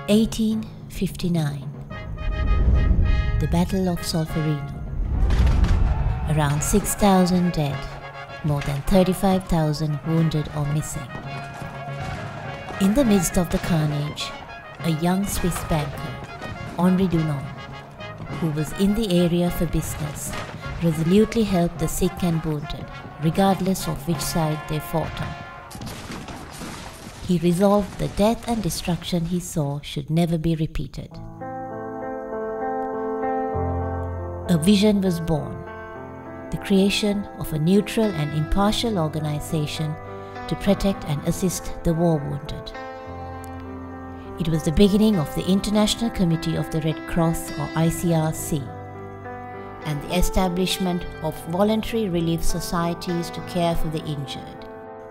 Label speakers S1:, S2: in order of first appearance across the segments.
S1: 1859. The Battle of Solferino. Around 6,000 dead, more than 35,000 wounded or missing. In the midst of the carnage, a young Swiss banker, Henri Dunant, who was in the area for business, resolutely helped the sick and wounded, regardless of which side they fought on. He resolved the death and destruction he saw should never be repeated. A vision was born, the creation of a neutral and impartial organization to protect and assist the war wounded. It was the beginning of the International Committee of the Red Cross, or ICRC, and the establishment of voluntary relief societies to care for the injured,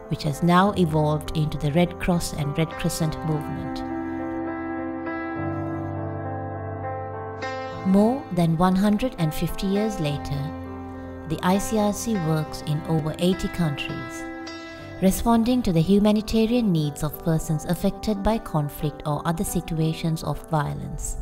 S1: which has now evolved into the Red Cross and Red Crescent movement. More than 150 years later, the ICRC works in over 80 countries, responding to the humanitarian needs of persons affected by conflict or other situations of violence.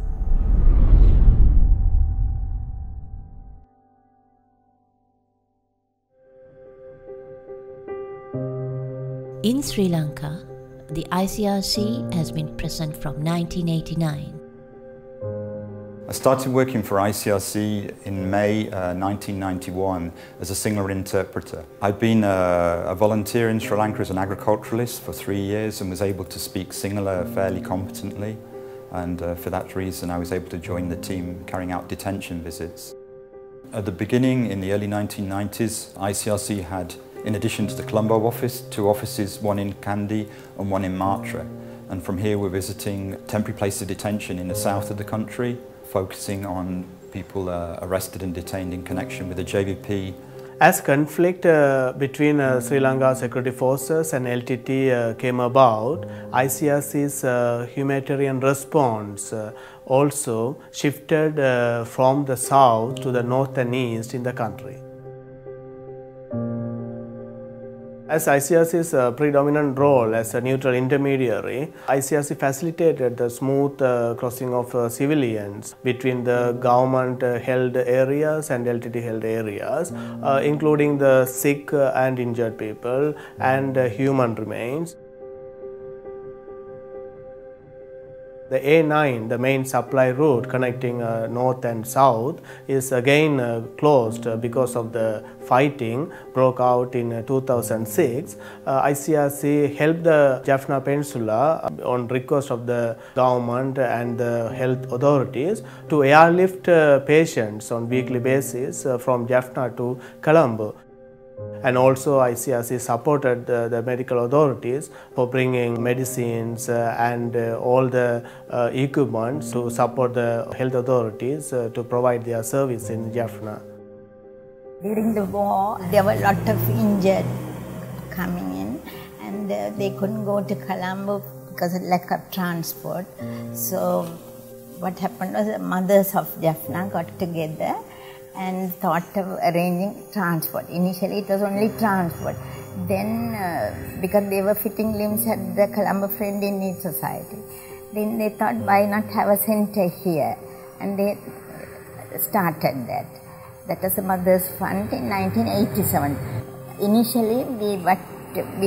S1: In Sri Lanka, the ICRC has been present from 1989.
S2: I started working for ICRC in May 1991 as a signal interpreter. I'd been a volunteer in Sri Lanka as an agriculturalist for 3 years and was able to speak Sinhala fairly competently, and for that reason I was able to join the team carrying out detention visits. At the beginning, in the early 1990s, ICRC had, in addition to the Colombo office, 2 offices, one in Kandy and one in Matra. And from here we're visiting temporary places of detention in the south of the country, focusing on people arrested and detained in connection with the JVP.
S3: As conflict between Sri Lanka security forces and LTT came about, ICRC's humanitarian response also shifted from the south to the north and east in the country. As ICRC's predominant role as a neutral intermediary, ICRC facilitated the smooth crossing of civilians between the government-held areas and LTT-held areas, including the sick and injured people and human remains. The A9, the main supply route connecting north and south, is again closed because of the fighting broke out in 2006. ICRC helped the Jaffna Peninsula on request of the government and the health authorities to airlift patients on weekly basis from Jaffna to Colombo. And also ICRC supported the medical authorities for bringing medicines and all the equipment to support the health authorities to provide their service in Jaffna.
S4: During the war, there were a lot of injured coming in, and they couldn't go to Colombo because of lack of transport. So what happened was the mothers of Jaffna got together and thought of arranging transport. Initially it was only transport. Then because they were fitting limbs at the Colombo Friend in Need Society, then they thought, why not have a center here? And they started that. That was the Mother's Fund in 1987. Initially we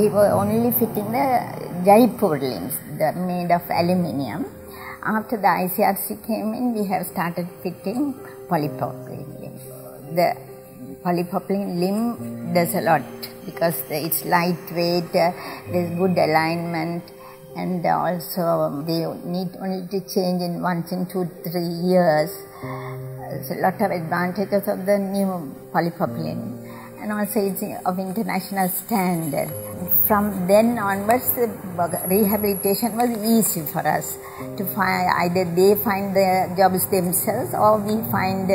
S4: were only fitting the Jaipur limbs, made of aluminium. After the ICRC came in, we have started fitting polypropylene limbs. The polypropylene limb does a lot because it's lightweight, there's good alignment, and also they need only to change in once in 2-3 years. There's a lot of advantages of the new polypropylene, and also it's of international standard. From then onwards, the rehabilitation was easy for us to find. Either they find the jobs themselves or we find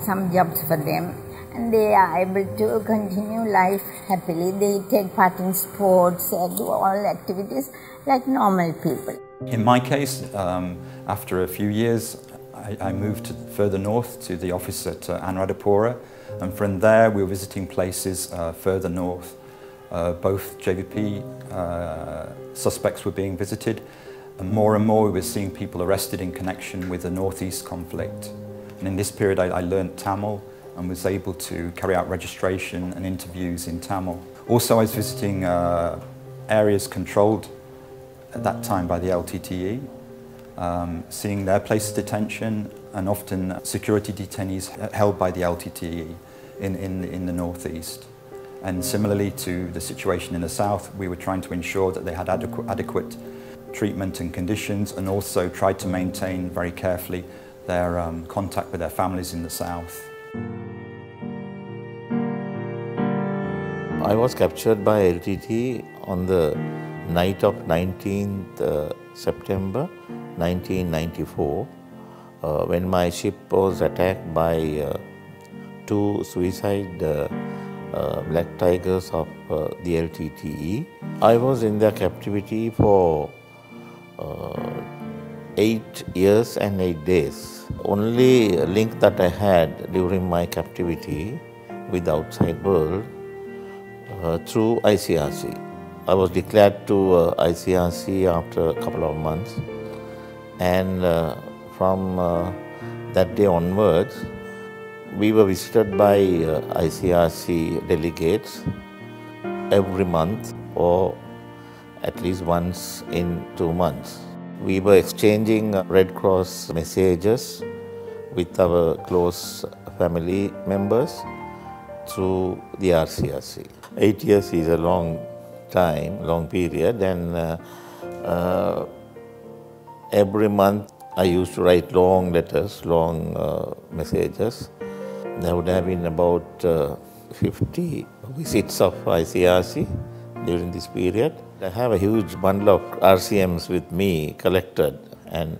S4: some jobs for them, and they are able to continue life happily. They take part in sports, do all activities like normal people.
S2: In my case, after a few years, I moved further north to the office at Anuradhapura, and from there we were visiting places further north. Both JVP suspects were being visited, And more we were seeing people arrested in connection with the Northeast conflict. And in this period I learnt Tamil and was able to carry out registration and interviews in Tamil. Also I was visiting areas controlled at that time by the LTTE, seeing their places of detention and often security detainees held by the LTTE in the Northeast. And similarly to the situation in the South, we were trying to ensure that they had adequate treatment and conditions, and also tried to maintain very carefully their contact with their families in the South.
S5: I was captured by LTT on the night of 19th September 1994 when my ship was attacked by two suicide black tigers of the LTTE. I was in their captivity for 8 years and 8 days. Only link that I had during my captivity with the outside world through ICRC. I was declared to ICRC after a couple of months, and from that day onwards we were visited by ICRC delegates every month or at least once in 2 months. We were exchanging Red Cross messages with our close family members through the RCRC. 8 years is a long time, long period, and every month I used to write long letters, long messages. There would have been about 50 visits of ICRC during this period. I have a huge bundle of RCMs with me collected, and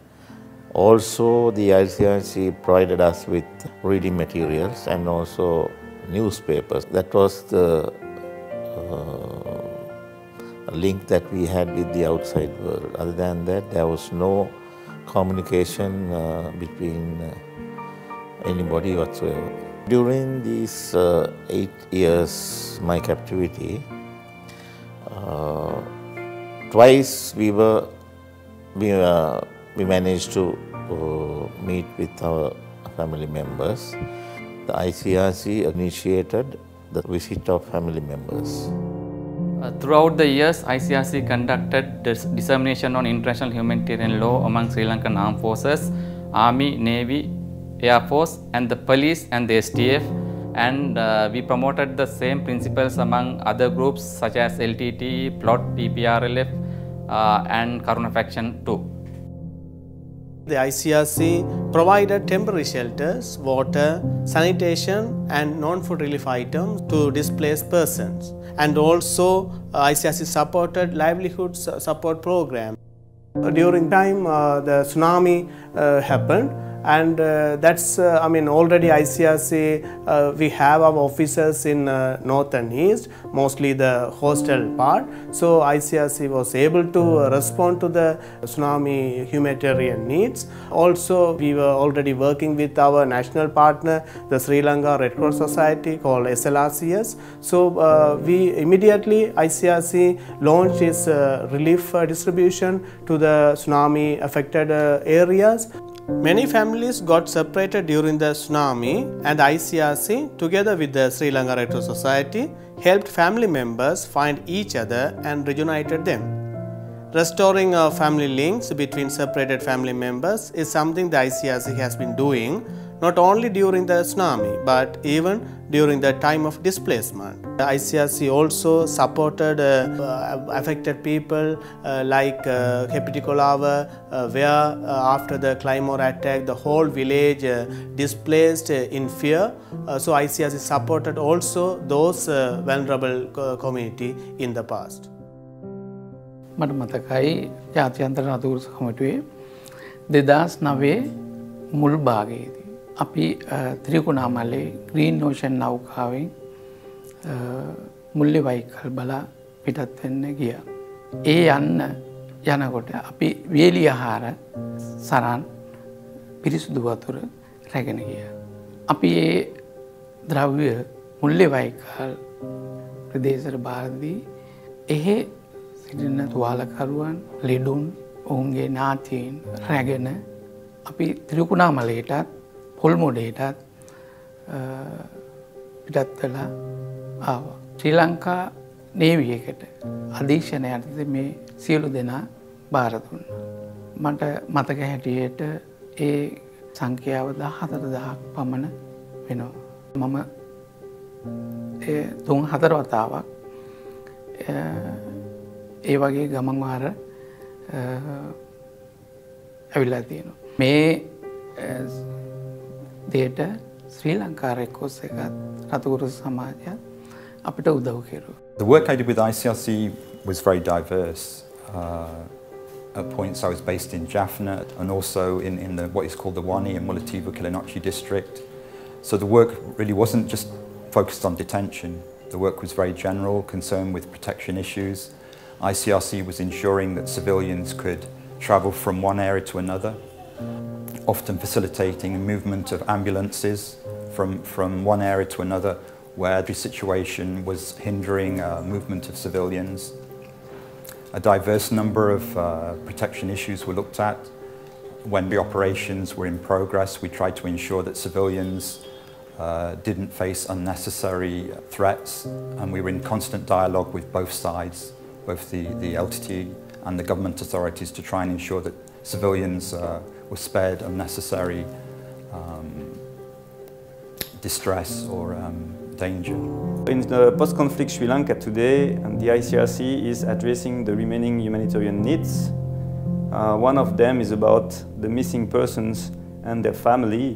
S5: also the ICRC provided us with reading materials and also newspapers. That was the link that we had with the outside world. Other than that, there was no communication between anybody whatsoever. During these 8 years, my captivity, twice we managed to meet with our family members. The ICRC initiated the visit of family members.
S6: Throughout the years, ICRC conducted dissemination on international humanitarian law among Sri Lankan armed forces, Army, Navy, Air Force, and the police and the STF, and we promoted the same principles among other groups such as LTT, Plot, PPRLF, and Karuna Faction too.
S3: The ICRC provided temporary shelters, water, sanitation and non-food relief items to displaced persons. And also ICRC supported livelihood support program. During time the tsunami happened, and that's already ICRC we have our officers in north and east, mostly the hostel part. So ICRC was able to respond to the tsunami humanitarian needs. Also we were already working with our national partner, the Sri Lanka Red Cross Society called SLRCS. So we immediately ICRC launched its relief distribution to the tsunami affected areas. Many families got separated during the tsunami, and ICRC together with the Sri Lanka Red Cross Society helped family members find each other and reunited them. Restoring family links between separated family members is something the ICRC has been doing not only during the tsunami but even during the time of displacement. The ICRC also supported affected people like Hepitikolawa, where after the Claymore attack the whole village displaced in fear. So ICRC supported also those vulnerable community in the past.
S7: මට මතකයි ජාත්‍යන්තර නතුරු කමිටුවේ 2009 මුල් භාගයේදී අපි Trincomalee green ocean නෞකාවෙන් මුල්ලේ වයිකල් බලා පිටත් වෙන්න ගියා. ඒ යනකොට අපි වේලි ආහාර සරන් පිරිසුදු වතුර රැගෙන ගියා. අපි ඒ ද්‍රව්‍ය මුල්ලේ වයිකල් ප්‍රදේශවල බාරදී එහෙ සිටින තුවාලකරුවන් ලෙඩුන් ඔවුන්ගේ නාතියෙන් රැගෙන අපි තිරුකුණාමලයටත් පොල්මොඩයටත් පිටත් වෙලා ආවා. ශ්‍රී ලංකා නේවි එකට අධීක්ෂණය යටතේ මේ සියලු දෙනා බාර දුන්නා. මට මතක හැටියට ඒ සංඛ්‍යාව 14000ක් පමණ වෙනවා. මම ඒ 3-4 වතාවක් ඒ වගේ ගමන් වාර ඇවිල්ලා තියෙනවා. මේ දෙයට ශ්‍රී ලංකා රෙකෝඩ්ස් එකත් රතුගුරු සමාජයත් අපිට උදව් කෙරුවා.
S2: The work I did with ICRC was very diverse. At points I was based in Jaffna and also in what is called the Wani and Mullativu Kilinochchi district. So the work really wasn't just focused on detention. The work was very general, concerned with protection issues. ICRC was ensuring that civilians could travel from one area to another, often facilitating the movement of ambulances from one area to another where every situation was hindering movement of civilians. A diverse number of protection issues were looked at. When the operations were in progress, we tried to ensure that civilians didn't face unnecessary threats, and we were in constant dialogue with both sides, both the LTT and the government authorities, to try and ensure that civilians were spared unnecessary distress or danger.
S8: In the post-conflict Sri Lanka today, the ICRC is addressing the remaining humanitarian needs. One of them is about the missing persons and their family.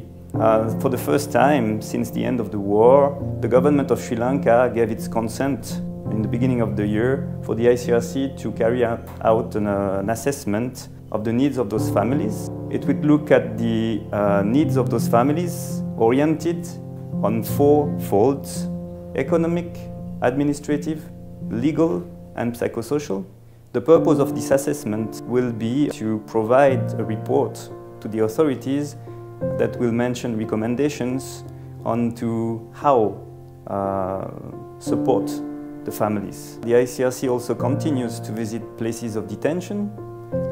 S8: For the first time since the end of the war, the government of Sri Lanka gave its consent in the beginning of the year for the ICRC to carry out an assessment of the needs of those families. It would look at the needs of those families oriented on 4 folds: economic, administrative, legal and psychosocial. The purpose of this assessment will be to provide a report to the authorities that will mention recommendations on to how support the families. The ICRC also continues to visit places of detention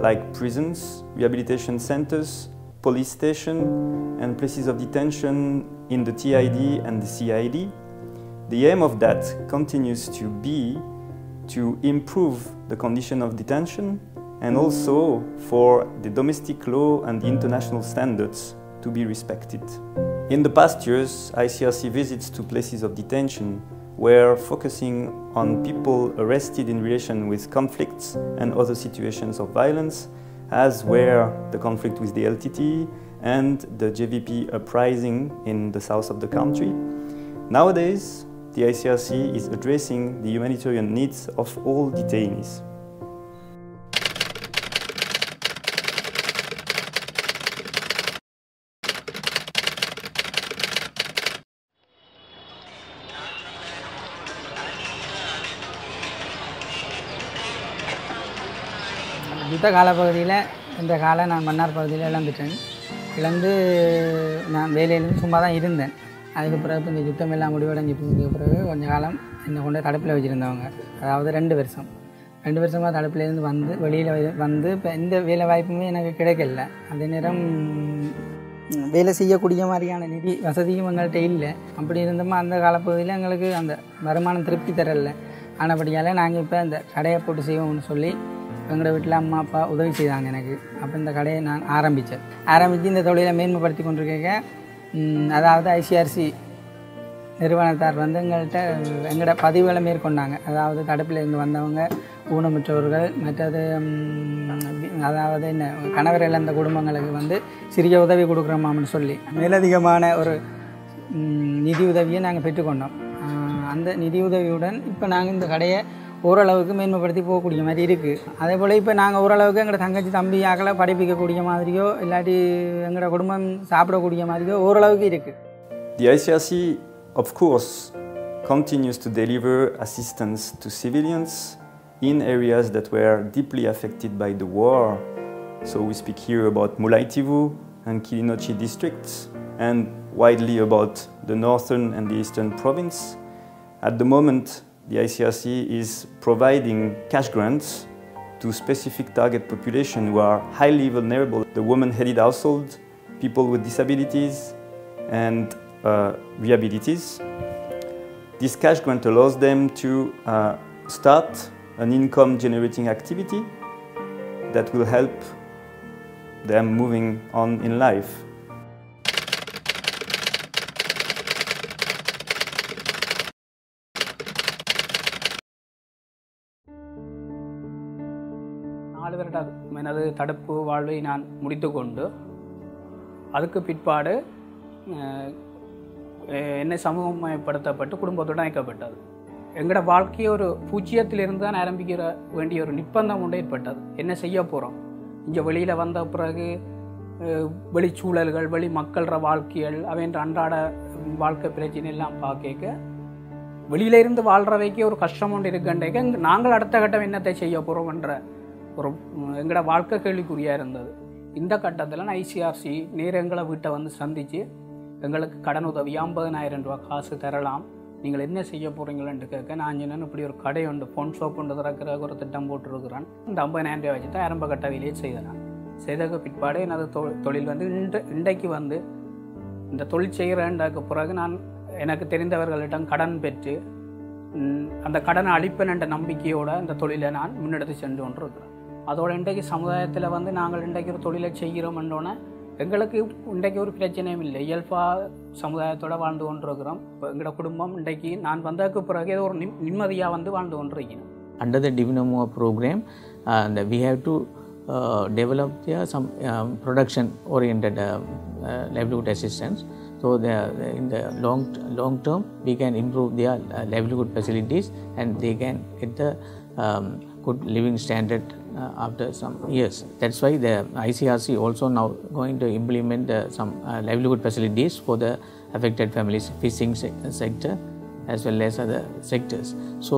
S8: like prisons, rehabilitation centers, police station and places of detention in the TID and the CID. The aim of that continues to be to improve the condition of detention and also for the domestic law and the international standards to be respected. In the past years, ICRC visits to places of detention were focusing on people arrested in relation with conflicts and other situations of violence, as were the conflict with the LTT and the JVP uprising in the south of the country. Nowadays, the ICRC is addressing the humanitarian needs of all detainees.
S9: யுத்த காலப்பகுதியில் இந்த காலம் நான் மன்னார் பகுதியில் இழந்துட்டேன். இழந்து நான் வேலையிலேருந்து சும்மா தான் இருந்தேன். அதுக்கு பிறகு இந்த யுத்தம் எல்லாம் முடிவடைஞ்சு பிறகு கொஞ்ச காலம் என்னை கொண்டு தடுப்பில் வச்சுருந்தவங்க, அதாவது 2 வருஷம் 2 வருஷமாக தடுப்பிலேருந்து வந்து வெளியில் வந்து இப்போ எந்த வேலை வாய்ப்புமே எனக்கு கிடைக்கல. அதே நேரம் வேலை செய்யக்கூடிய மாதிரியான நிதி வசதியும் எங்கள்கிட்ட இல்லை. அப்படி இருந்தோமா அந்த காலப்பகுதியில் எங்களுக்கு அந்த வருமானம் திருப்தி தரல. ஆனபடியால் நாங்கள் இப்போ அந்த கடையை போட்டு செய்வோம்னு சொல்லி எங்களோட வீட்டில் அம்மா அப்பா உதவி செய்தாங்க எனக்கு. அப்போ இந்த கடையை நான் ஆரம்பித்து இந்த தொழிலை மேன்மைப்படுத்தி கொண்டிருக்கேன். அதாவது ஐசிஆர்சி நிறுவனத்தார் வந்து எங்கள்கிட்ட பதிவுகளை மேற்கொண்டாங்க. அதாவது தடுப்பில் இருந்து வந்தவங்க, ஊனமுற்றவர்கள், மற்றது அதாவது என்ன கணவர் இழந்த குடும்பங்களுக்கு வந்து சிறிய உதவி கொடுக்குறோமான்னு சொல்லி மேலதிகமான ஒரு நிதி உதவியை நாங்கள் பெற்றுக்கொண்டோம். அந்த நிதி உதவியுடன் இப்போ நாங்கள் இந்த கடையை ஓரளவுக்கு மேன்மைப்படுத்தி போகக்கூடிய மாதிரி இருக்குது. அதே போல் இப்போ நாங்கள் ஓரளவுக்கு எங்களோட தங்கச்சி தம்பி ஆக்களை படிப்பிக்கக்கூடிய மாதிரியோ இல்லாட்டி எங்களோட குடும்பம் சாப்பிடக்கூடிய மாதிரியோ ஓரளவுக்கு இருக்குது.
S8: The ICRC, of course, continues to deliver assistance to civilians in areas that were deeply affected by the war. So we speak here about Mullaitivu and Kilinochchi districts, and widely about the northern and the eastern province. At the moment, the ICRC is providing cash grants to specific target population who are highly vulnerable: the woman-headed household, people with disabilities, and rehabilities. This cash grant allows them to start an income-generating activity that will help them moving on in life.
S9: எனது தடுப்பு வாழ்வை நான் முடித்துக்கொண்டு அதுக்கு பிற்பாடு என்னை சமூகமயப்படுத்தப்பட்டு குடும்பத்துடன் இணைக்கப்பட்டது. எங்களோட வாழ்க்கையை ஒரு பூஜ்ஜியத்திலிருந்து தான் ஆரம்பிக்கிற வேண்டிய ஒரு நிர்பந்தம் ஒன்று ஏற்பட்டது. என்ன செய்ய போகிறோம்? இங்கே வெளியில் வந்த பிறகு வெளிச்சூழல்கள், வெளி மக்கள வாழ்க்கைகள், அவன்ற அன்றாட வாழ்க்கை பிரச்சனை எல்லாம் பார்க்க வெளியிலிருந்து வாழ்கிறவைக்கே ஒரு கஷ்டம் ஒன்று இருக்குன்றேக்க நாங்கள் அடுத்த கட்டம் என்னத்தை செய்ய போகிறோம்ன்ற ஒரு எங்களோட வாழ்க்கை கேள்விக்குறியாக இருந்தது. இந்த கட்டத்தில் நான் ICRC நேர எங்களை வீட்டை வந்து சந்தித்து எங்களுக்கு கடன் உதவி 50,000 ரூபா காசு தரலாம், நீங்கள் என்ன செய்ய போகிறீங்களேன்ட்டு கேட்க நான் சொன்னேன், இப்படி ஒரு கடை உண்டு, பொன் ஷாப் ஒன்று திறக்கிற ஒரு திட்டம் போட்டுருக்குறான், இந்த 50,000 ரூபா வச்சு தான் ஆரம்ப கட்ட வேலையை செய்தேன். செய்ததுக்கு பிற்பாடு எனது தொழில் வந்து இன்றைக்கு வந்து இந்த தொழில் செய்கிறேன்டாக்கு பிறகு நான் எனக்கு தெரிந்தவர்களிடம் கடன் பெற்று அந்த கடனை அளிப்பேன் நம்பிக்கையோடு இந்த தொழிலை நான் முன்னெடுத்து சென்று கொண்டிருக்கிறேன். அதோட இன்றைக்கு சமுதாயத்தில் வந்து நாங்கள் இன்றைக்கு ஒரு தொழிலை செய்கிறோம்ன்றோன்னே எங்களுக்கு இன்றைக்கு ஒரு பிரச்சனையும் இல்லை, இயல்பாக சமுதாயத்தோடு வாழ்ந்து கொண்டிருக்கிறோம். இப்போ எங்களோட குடும்பம் இன்றைக்கு நான் வந்ததுக்கு பிறகு ஏதோ ஒரு நிம்மதியாக வந்து வாழ்ந்து கொண்டிருக்கிறோம்.
S7: Under the Divinamo program, we have to develop some production oriented livelihood assistance. So in the long term we can improve their livelihood facilities and they can get the good living standard after some years. That's why the ICRC also now going to implement some livelihood facilities for the affected families, fishing sector as well as other sectors. So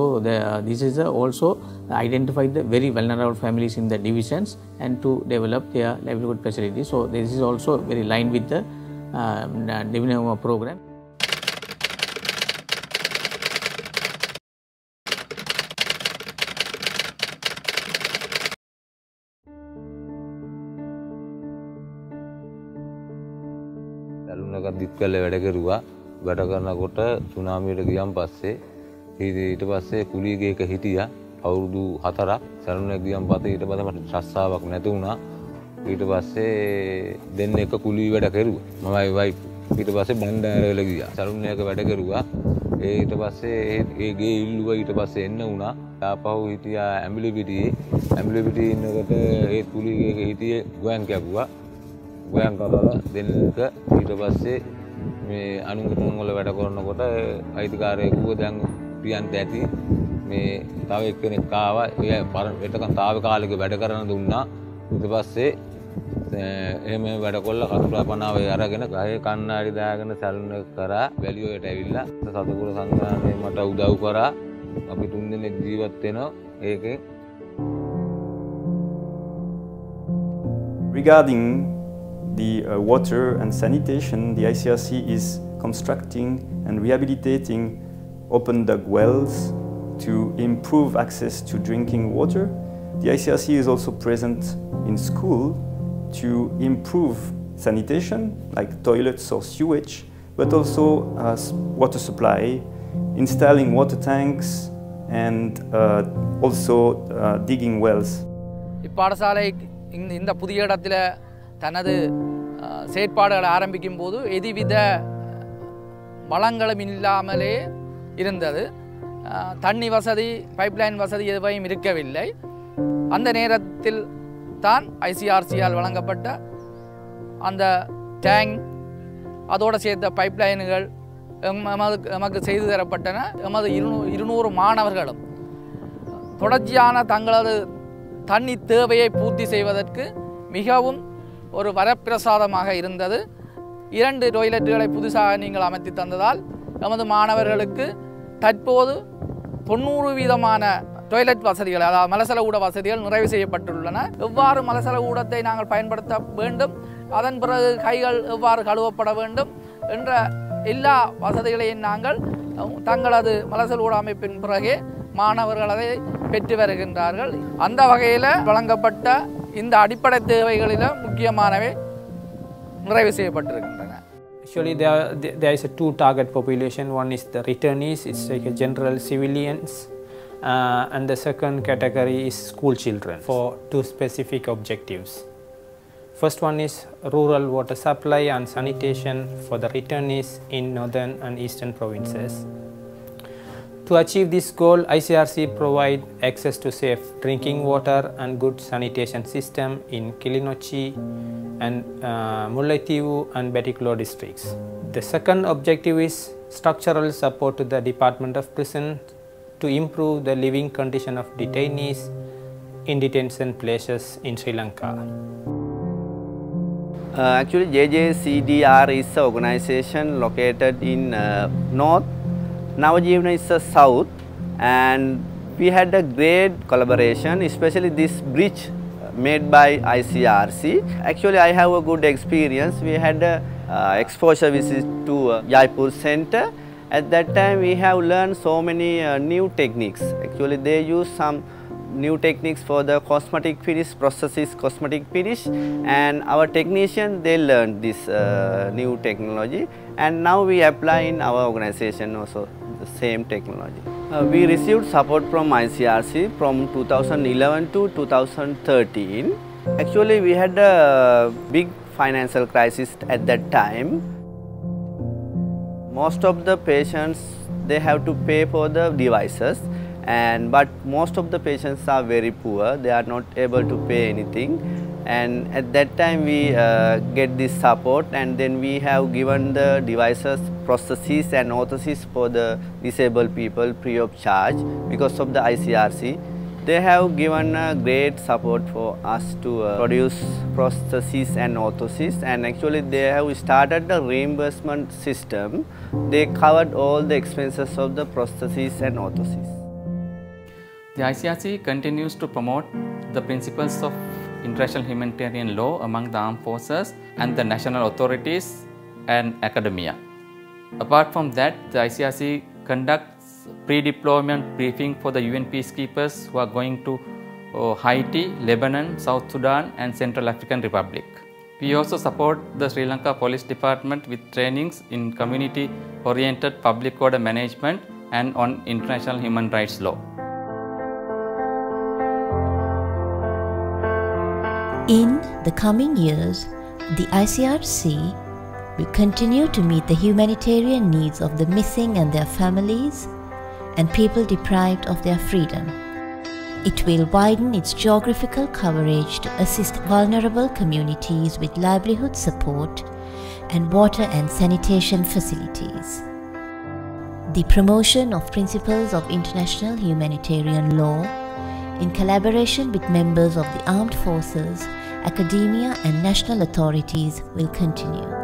S7: this is also identify the very vulnerable families in the divisions and to develop their livelihood facilities. So this is also very line with the Divinamo program.
S10: දරුණක දිත්කල්ල වැඩ කෙරුවා. වැඩ කරනකොට සුනාමියට ගියන් පස්සේ ඊට පස්සේ කුලියක හිටියා අවුරුදු 4ක්. සරුණක් ගියන් පස්සේ ඊට පස්සේ මට ශ්‍රස්සාවක් නැති වුණා. ඊට පස්සේ දෙන්න එක කුලිය වැඩ කෙරුවා. මමයි වයිෆ්. ඊට පස්සේ බණ්ඩාරවල ගියා. සරුණක වැඩ කෙරුවා. ඊට පස්සේ ඒ ගේ ඉල්ලුවා. ඊට පස්සේ එන්න වුණා. ආපහු හිටියා ඇඹිලිපිටියේ. ඇඹිලිපිටියේ ඉන්නකොට ඒ කුලියක හිටියේ ගෝයන් කැපුවා. ගෝයන් කරලා දෙන්නක ඊට පස්සේ මේ අනුගමන වල වැඩ කරනකොට අයිතිකාරයෙකුව දැන් පියන්ට ඇති මේ තව එක්කෙනෙක් ආවා. ඒ එතකන් තාවකාලික වැඩ කරන දුන්නා. ඊට පස්සේ එහෙම වැඩ කොල්ල කතුරා පනාවේ අරගෙන ගහේ කන්නාඩි දාගෙන සැලුන කරා වැලියෝයට ඇවිල්ලා සතපුර සංග්‍රාමයේ මට උදව් කරා. අපි තුන් දෙනෙක් ජීවත් වෙනවා ඒකේ.
S8: Regarding the water and sanitation, the ICRC is constructing and rehabilitating open dug wells to improve access to drinking water. The ICRC is also present in school to improve sanitation, like toilets or sewage, but also water supply, installing water tanks and also digging wells.
S11: இப்பாடசாலை இந்த புதிய இடத்துல தனது செயற்பாடுகளை ஆரம்பிக்கும் போது எதுவித வளங்களும் இல்லாமலே இருந்தது. தண்ணி வசதி, பைப்லைன் வசதி எதுவும் இருக்கவில்லை. அந்த நேரத்தில் தான் ICRCயால் வழங்கப்பட்ட அந்த டேங்க் அதோடு சேர்த்த பைப்லைன்கள் நமக்கு செய்து தரப்பட்டன. எமது 200 மாணவர்களும் தொடர்ச்சியான தங்களது தண்ணி தேவையை பூர்த்தி செய்வதற்கு மிகவும் ஒரு வரப்பிரசாதமாக இருந்தது. 2 டாய்லெட்டுகளை புதுசாக நீங்கள் அமைத்து தந்ததால் நமது மாணவர்களுக்கு தற்போது 90% டாய்லெட் வசதிகள், அதாவது மலசல ஊட வசதிகள் நிறைவு செய்யப்பட்டுள்ளன. எவ்வாறு மலசல ஊடத்தை நாங்கள் பயன்படுத்த வேண்டும், அதன் பிறகு கைகள் எவ்வாறு கழுவப்பட வேண்டும் என்ற எல்லா வசதிகளையும் நாங்கள் தங்களது மலசல ஊட அமைப்பின் பிறகே மாணவர்கள் அதை பெற்று வருகின்றார்கள். அந்த வகையில் வழங்கப்பட்ட இந்த அடிப்படை தேவைகளில் முக்கியமானவை நிறைவு செய்யப்பட்டிருக்கின்றன.
S12: Actually, there is a two target population. One is the returnees, it's like a general civilians, and the second category is school children for two specific objectives. First one is rural water supply and sanitation for the returnees in northern and eastern provinces. To achieve this goal, ICRC provide access to safe drinking water and good sanitation system in Kilinochchi and Mullaitivu and Betiklo districts. The second objective is structural support to the Department of Prison to improve the living condition of detainees in detention places in Sri Lanka.
S13: Actually, JJCDR is an organization located in north. Navajivana is the south, and we had a great collaboration, especially this bridge made by ICRC. Actually, I have a good experience. We had a exposure visit to Jaipur center. At that time, we have learned so many new techniques. Actually, they use some new techniques for the cosmetic finish, processes cosmetic finish, and our technician, they learned this new technology, and now we apply in our organization also the same technology. We received support from ICRC from 2011 to 2013. Actually, we had a big financial crisis at that time. Most of the patients, they have to pay for the devices, but most of the patients are very poor. They are not able to pay anything, and at that time we get this support, and then we have given the devices, prostheses and orthoses for the disabled people free of charge because of the ICRC. They have given a great support for us to produce prostheses and orthoses, and actually they have started the reimbursement system. They covered all the expenses of the prostheses and orthoses.
S6: The ICRC continues to promote the principles of international humanitarian law among the armed forces and the national authorities and academia. Apart from that, the ICRC conducts pre-deployment briefing for the UN peacekeepers who are going to Haiti, Lebanon, South Sudan and Central African Republic. We also support the Sri Lanka Police Department with trainings in community-oriented public order management and on international human rights law.
S1: In the coming years, the ICRC will continue to meet the humanitarian needs of the missing and their families and people deprived of their freedom. It will widen its geographical coverage to assist vulnerable communities with livelihood support and water and sanitation facilities. The promotion of principles of international humanitarian law in collaboration with members of the armed forces, academia and national authorities will continue.